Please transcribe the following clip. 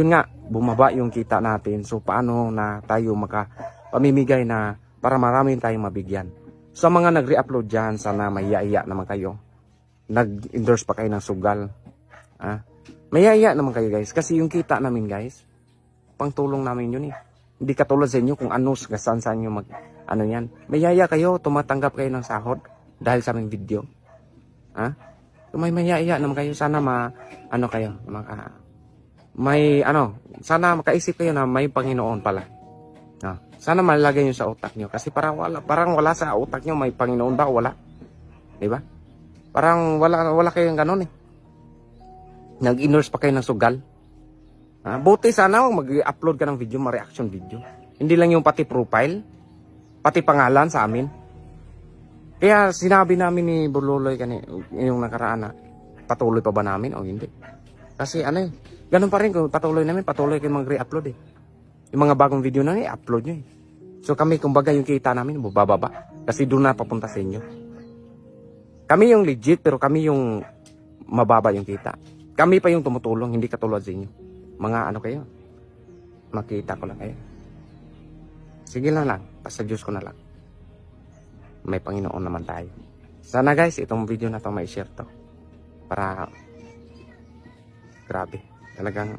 Yun nga, bumaba yung kita natin. So paano na tayo makapamimigay na para maraming tayong mabigyan. Sa mga nagre-upload dyan, sana mahiya-iya naman kayo. Nag-endorse pa kayo ng sugal. Mahiya-iya naman kayo guys. Kasi yung kita namin guys, pangtulong namin yun eh. Hindi katulad sa inyo kung ano, saan nyo ano yan. Mahiya kayo, tumatanggap kayo ng sahod dahil sa aming video. So, may mahiya naman kayo. Sana sana makaisip kayo na may Panginoon pala. Sana malagay nyo sa utak nyo. Kasi parang wala sa utak nyo. May Panginoon ba? Wala. Diba? Parang wala kayong ganun eh. Nag-endorse pa kayo ng sugal. Buti sana mag-upload ka ng video, ma-reaction video. Hindi lang yung pati profile, pati pangalan sa amin. Kaya sinabi namin ni Buloy yung nakaraan na patuloy pa ba namin o hindi. Kasi ganun pa rin kung patuloy kayo mag-re-upload eh. Yung mga bagong video na i-upload nyo eh. So kami kumbaga yung kita namin bababa. Kasi doon na papunta sa inyo. Kami yung legit pero kami yung mababa yung kita. Kami pa yung tumutulong, hindi katulad sa inyo. Mga kayo, makita ko lang kayo. Sige lang, basta Diyos ko na lang. May Panginoon naman tayo. Sana guys, itong video na to may share to. Para, grabe, talagang